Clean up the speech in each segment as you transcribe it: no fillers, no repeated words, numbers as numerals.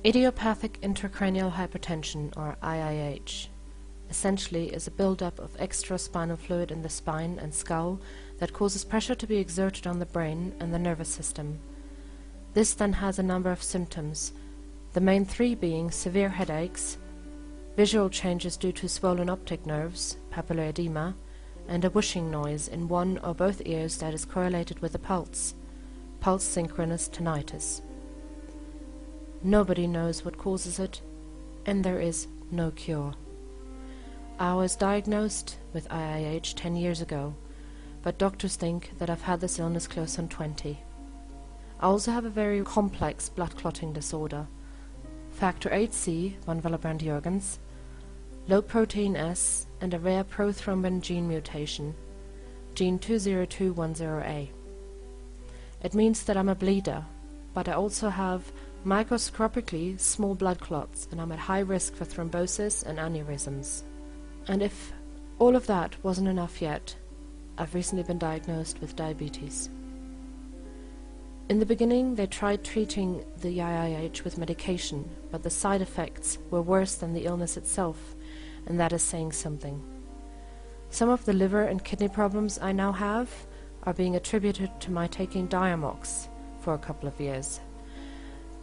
Idiopathic intracranial hypertension, or IIH, essentially is a buildup of extraspinal fluid in the spine and skull that causes pressure to be exerted on the brain and the nervous system. This then has a number of symptoms, the main three being severe headaches, visual changes due to swollen optic nerves, papillary edema, and a whooshing noise in one or both ears that is correlated with a pulse synchronous tinnitus. Nobody knows what causes it, and there is no cure. I was diagnosed with IIH 10 years ago, but doctors think that I've had this illness close on 20. I also have a very complex blood clotting disorder, factor 8C, von Willebrand-Jürgens, low protein S, and a rare prothrombin gene mutation, gene 20210A. It means that I'm a bleeder, but I also have microscopically small blood clots, and I'm at high risk for thrombosis and aneurysms. And if all of that wasn't enough yet, I've recently been diagnosed with diabetes. In the beginning, they tried treating the IIH with medication, but the side effects were worse than the illness itself, and that is saying something. Some of the liver and kidney problems I now have are being attributed to my taking Diamox for a couple of years,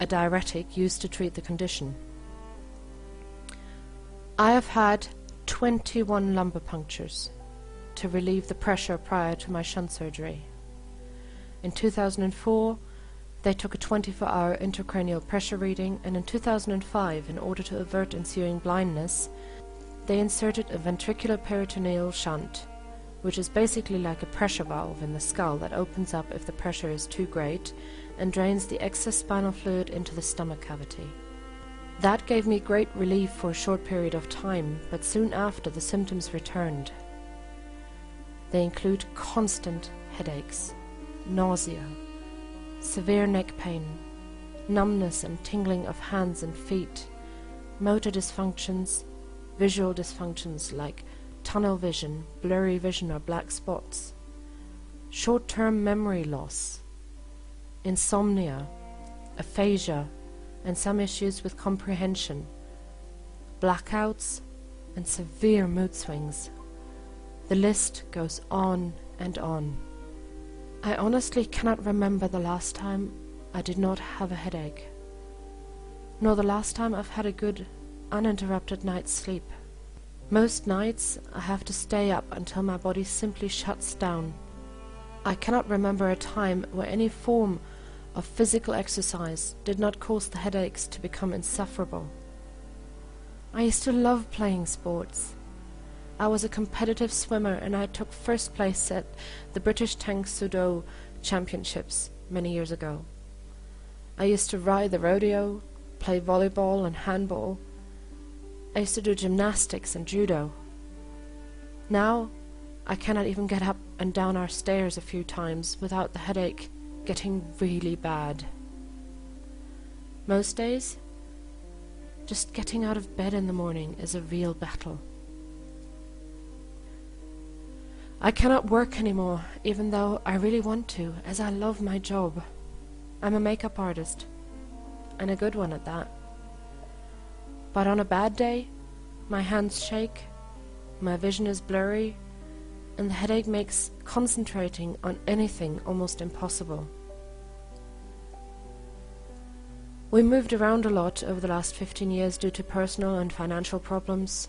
a diuretic used to treat the condition. I have had 21 lumbar punctures to relieve the pressure prior to my shunt surgery. In 2004, they took a 24-hour intracranial pressure reading, and in 2005, in order to avert ensuing blindness, they inserted a ventricular peritoneal shunt, which is basically like a pressure valve in the skull that opens up if the pressure is too great and drains the excess spinal fluid into the stomach cavity. That gave me great relief for a short period of time, but soon after the symptoms returned. They include constant headaches, nausea, severe neck pain, numbness and tingling of hands and feet, motor dysfunctions, visual dysfunctions like tunnel vision, blurry vision or black spots, short-term memory loss, insomnia, aphasia, and some issues with comprehension, blackouts, and severe mood swings. The list goes on and on. I honestly cannot remember the last time I did not have a headache, nor the last time I've had a good, uninterrupted night's sleep. Most nights I have to stay up until my body simply shuts down. I cannot remember a time where any form of physical exercise did not cause the headaches to become insufferable. I used to love playing sports. I was a competitive swimmer, and I took first place at the British Tank Sudo Championships many years ago. I used to ride the rodeo, play volleyball and handball. I used to do gymnastics and judo. Now I cannot even get up and down our stairs a few times without the headache getting really bad. Most days, just getting out of bed in the morning is a real battle. I cannot work anymore, even though I really want to, as I love my job. I'm a makeup artist, and a good one at that. But on a bad day, my hands shake, my vision is blurry, and the headache makes concentrating on anything almost impossible. We moved around a lot over the last 15 years due to personal and financial problems,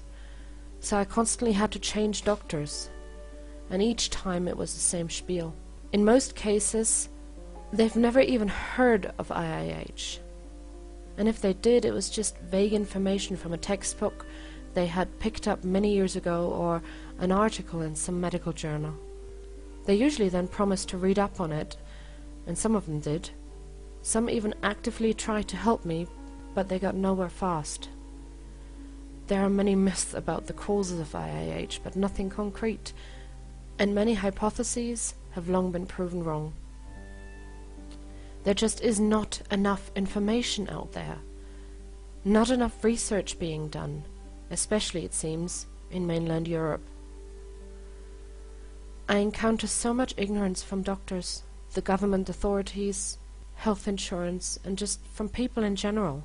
so I constantly had to change doctors, and each time it was the same spiel. In most cases, they've never even heard of IIH. And if they did, it was just vague information from a textbook they had picked up many years ago or an article in some medical journal. They usually then promised to read up on it, and some of them did. Some even actively tried to help me, but they got nowhere fast. There are many myths about the causes of IIH, but nothing concrete, and many hypotheses have long been proven wrong. There just is not enough information out there. Not enough research being done, especially, it seems, in mainland Europe. I encounter so much ignorance from doctors, the government authorities, health insurance, and just from people in general.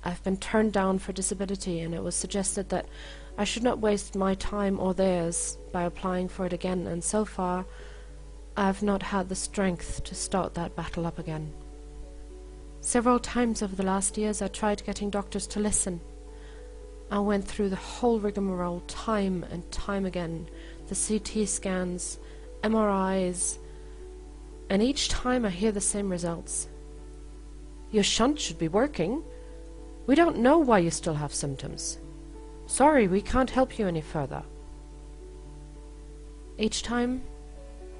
I've been turned down for disability, and it was suggested that I should not waste my time or theirs by applying for it again, and so far I've not had the strength to start that battle up again. Several times over the last years I tried getting doctors to listen. I went through the whole rigmarole time and time again, the CT scans, MRIs, and each time I hear the same results. Your shunt should be working. We don't know why you still have symptoms. Sorry, we can't help you any further. Each time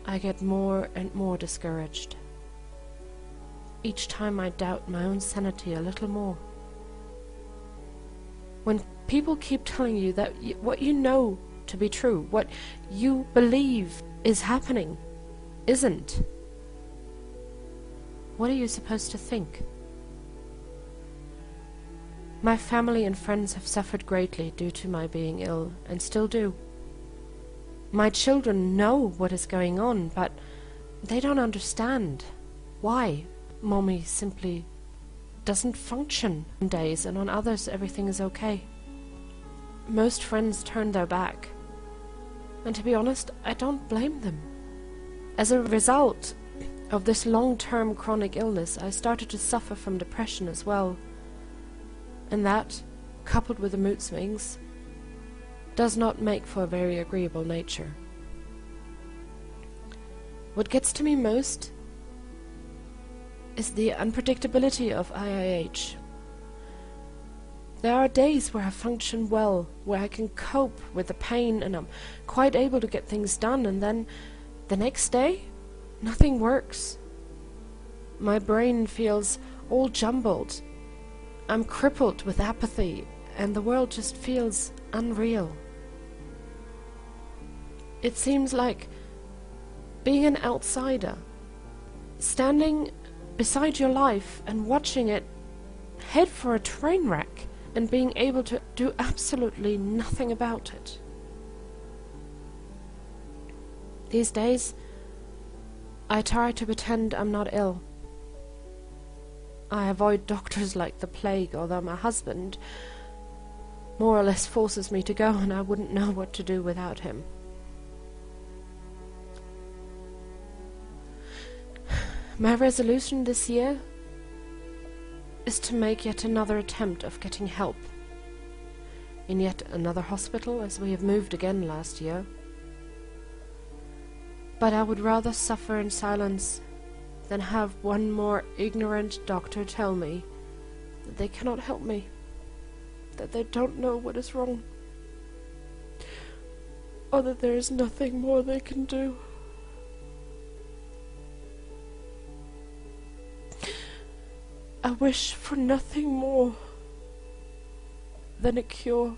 I get more and more discouraged. Each time I doubt my own sanity a little more. When people keep telling you that what you know to be true, what you believe is happening, isn't, what are you supposed to think? My family and friends have suffered greatly due to my being ill, and still do. My children know what is going on, but they don't understand why Mommy simply doesn't function on days, and on others everything is okay. Most friends turn their back, and to be honest, I don't blame them. As a result of this long-term chronic illness, I started to suffer from depression as well, and that, coupled with the mood swings, does not make for a very agreeable nature. What gets to me most is the unpredictability of IIH. There are days where I function well, where I can cope with the pain and I'm quite able to get things done, and then the next day, nothing works. My brain feels all jumbled. I'm crippled with apathy, and the world just feels unreal. It seems like being an outsider, standing beside your life and watching it head for a train wreck and being able to do absolutely nothing about it. These days, I try to pretend I'm not ill. I avoid doctors like the plague, although my husband more or less forces me to go, and I wouldn't know what to do without him. My resolution this year is to make yet another attempt of getting help in yet another hospital, as we have moved again last year. But I would rather suffer in silence than have one more ignorant doctor tell me that they cannot help me, that they don't know what is wrong, or that there is nothing more they can do. I wish for nothing more than a cure.